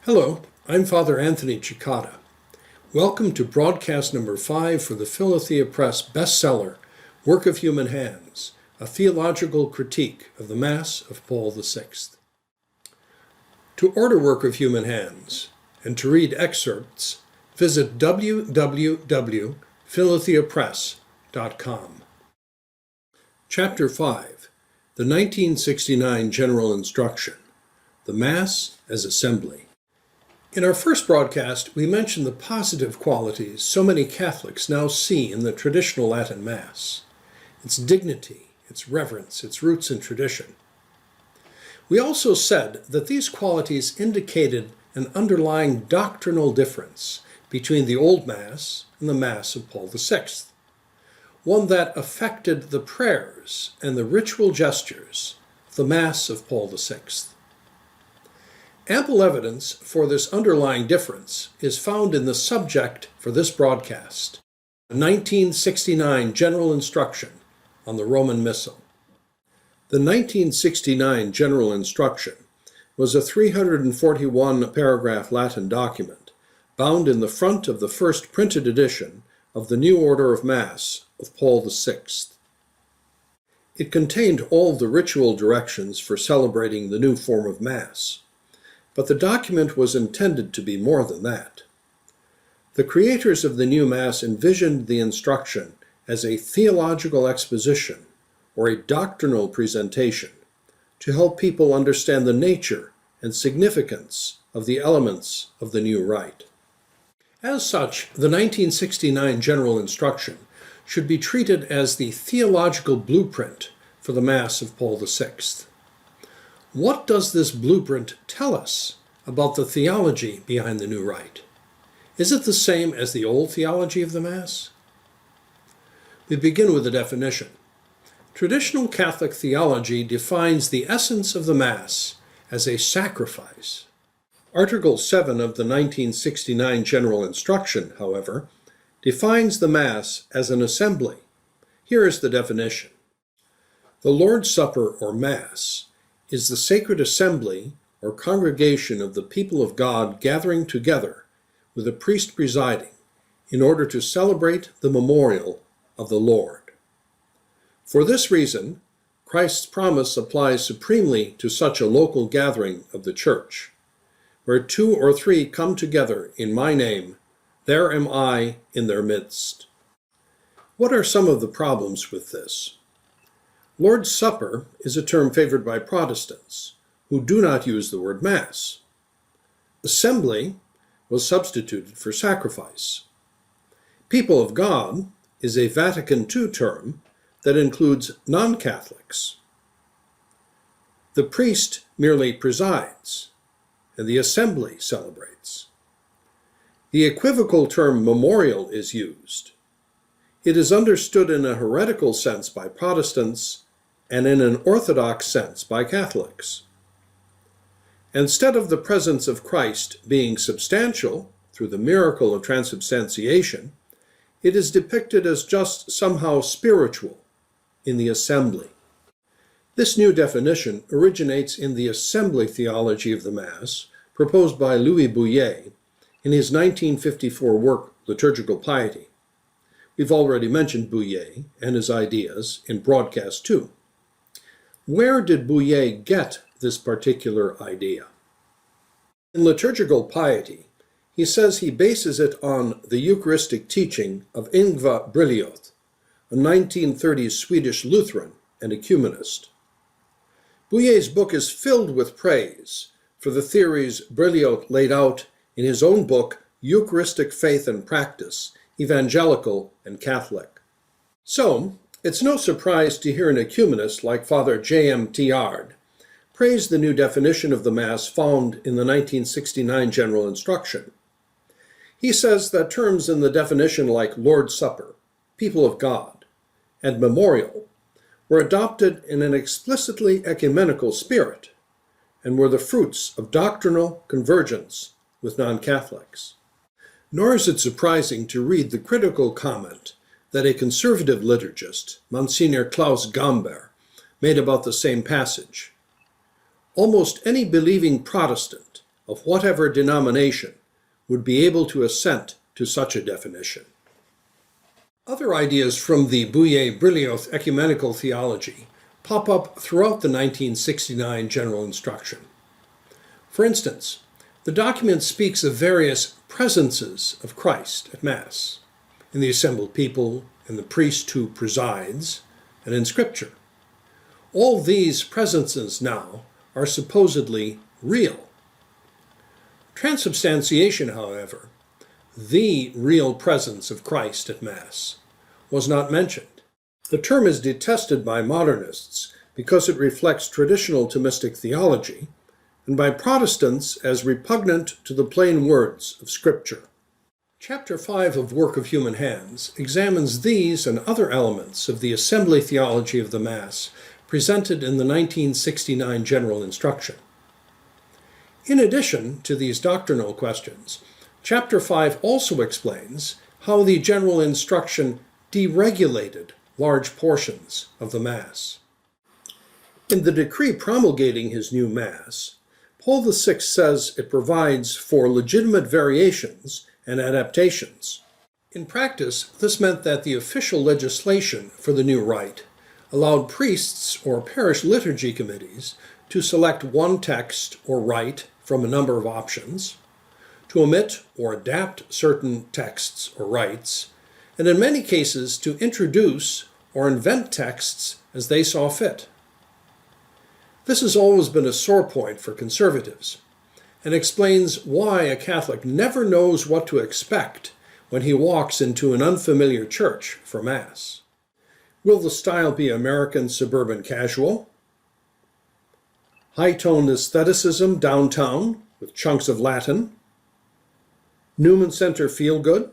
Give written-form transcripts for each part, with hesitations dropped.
Hello, I'm Father Anthony Cicada. Welcome to broadcast number 5 for the Philothea Press bestseller, Work of Human Hands, a theological critique of the Mass of Paul VI. To order Work of Human Hands and to read excerpts, visit www.philotheapress.com. Chapter 5, the 1969 General Instruction, the Mass as Assembly. In our first broadcast, we mentioned the positive qualities so many Catholics now see in the traditional Latin Mass: its dignity, its reverence, its roots in tradition. We also said that these qualities indicated an underlying doctrinal difference between the Old Mass and the Mass of Paul VI, one that affected the prayers and the ritual gestures of the Mass of Paul VI. Ample evidence for this underlying difference is found in the subject for this broadcast, the 1969 General Instruction on the Roman Missal. The 1969 General Instruction was a 341-paragraph Latin document bound in the front of the first printed edition of the New Order of Mass of Paul VI. It contained all the ritual directions for celebrating the new form of Mass. But the document was intended to be more than that. The creators of the new Mass envisioned the instruction as a theological exposition or a doctrinal presentation to help people understand the nature and significance of the elements of the new rite. As such, the 1969 General Instruction should be treated as the theological blueprint for the Mass of Paul VI. What does this blueprint tell us about the theology behind the new rite? Is it the same as the old theology of the Mass? We begin with a definition. Traditional Catholic theology defines the essence of the Mass as a sacrifice. Article 7 of the 1969 General Instruction, however, defines the Mass as an assembly. Here is the definition. The Lord's Supper, or Mass, is the sacred assembly or congregation of the people of God gathering together with a priest presiding in order to celebrate the memorial of the Lord. For this reason, Christ's promise applies supremely to such a local gathering of the Church. Where 2 or 3 come together in my name, there am I in their midst. What are some of the problems with this? Lord's Supper is a term favored by Protestants, who do not use the word Mass. Assembly was substituted for sacrifice. People of God is a Vatican II term that includes non-Catholics. The priest merely presides, and the assembly celebrates. The equivocal term memorial is used. It is understood in a heretical sense by Protestants and in an orthodox sense by Catholics. Instead of the presence of Christ being substantial through the miracle of transubstantiation, it is depicted as just somehow spiritual in the assembly. This new definition originates in the assembly theology of the Mass proposed by Louis Bouillet in his 1954 work, Liturgical Piety. We've already mentioned Bouillet and his ideas in broadcast 2. Where did Bouillet get this particular idea? In Liturgical Piety, he says he bases it on the Eucharistic teaching of Yngve Berlioth, a 1930s Swedish Lutheran and ecumenist. Bouillet's book is filled with praise for the theories Berlioth laid out in his own book, Eucharistic Faith and Practice, Evangelical and Catholic. So, It's no surprise to hear an ecumenist like Father J.M. Tiard praise the new definition of the Mass found in the 1969 General Instruction. He says that terms in the definition like Lord's Supper, people of God, and memorial were adopted in an explicitly ecumenical spirit and were the fruits of doctrinal convergence with non-Catholics. Nor is it surprising to read the critical comment that a conservative liturgist, Monsignor Klaus Gamber, made about the same passage. Almost any believing Protestant of whatever denomination would be able to assent to such a definition. Other ideas from the Bouillet-Brilioth ecumenical theology pop up throughout the 1969 General Instruction. For instance, the document speaks of various presences of Christ at Mass, in the assembled people, in the priest who presides, and in Scripture. All these presences now are supposedly real. Transubstantiation, however, the real presence of Christ at Mass, was not mentioned. The term is detested by modernists because it reflects traditional Thomistic theology, and by Protestants as repugnant to the plain words of Scripture. Chapter 5 of Work of Human Hands examines these and other elements of the assembly theology of the Mass presented in the 1969 General Instruction. In addition to these doctrinal questions, Chapter 5 also explains how the General Instruction deregulated large portions of the Mass. In the decree promulgating his new Mass, Paul VI says it provides for legitimate variations and adaptations. In practice, this meant that the official legislation for the new rite allowed priests or parish liturgy committees to select one text or rite from a number of options, to omit or adapt certain texts or rites, and in many cases to introduce or invent texts as they saw fit. This has always been a sore point for conservatives, and explains why a Catholic never knows what to expect when he walks into an unfamiliar church for Mass. Will the style be American suburban casual? High-toned aestheticism downtown with chunks of Latin? Newman Center feel-good?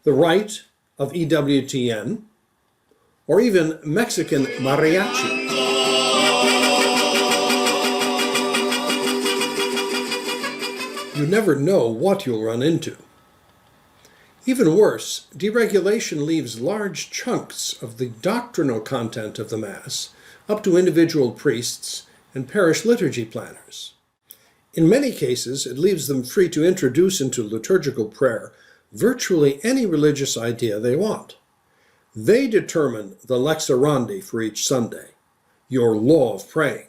The rite of EWTN? Or even Mexican mariachi? You never know what you'll run into. Even worse, deregulation leaves large chunks of the doctrinal content of the Mass up to individual priests and parish liturgy planners. In many cases, it leaves them free to introduce into liturgical prayer virtually any religious idea they want. They determine the lex orandi for each Sunday, your law of praying.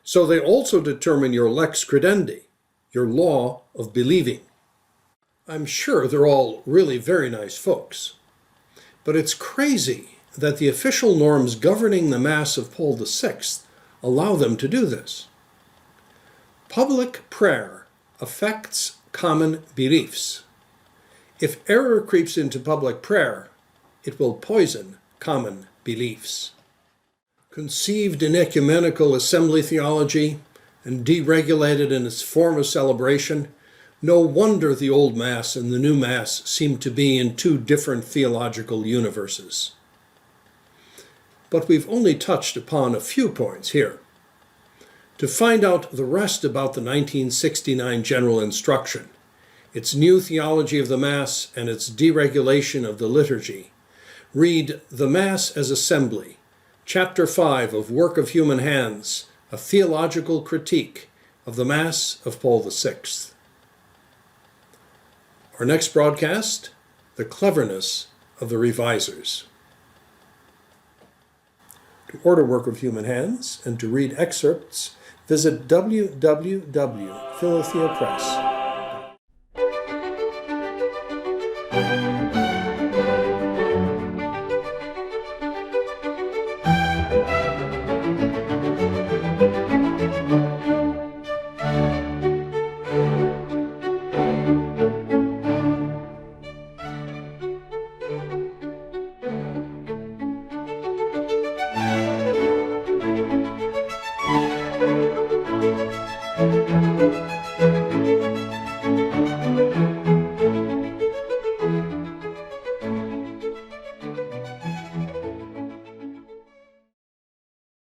So they also determine your lex credendi, your law of believing. I'm sure they're all really very nice folks, but it's crazy that the official norms governing the Mass of Paul VI allow them to do this. Public prayer affects common beliefs. If error creeps into public prayer, it will poison common beliefs. Conceived in ecumenical assembly theology and deregulated in its form of celebration, no wonder the Old Mass and the New Mass seem to be in two different theological universes. But we've only touched upon a few points here. To find out the rest about the 1969 General Instruction, its new theology of the Mass and its deregulation of the liturgy, read The Mass as Assembly, Chapter 5 of Work of Human Hands, a theological critique of the Mass of Paul VI. Our next broadcast, The Cleverness of the Revisers. To order Work of Human Hands and to read excerpts, visit www.philotheapress.com.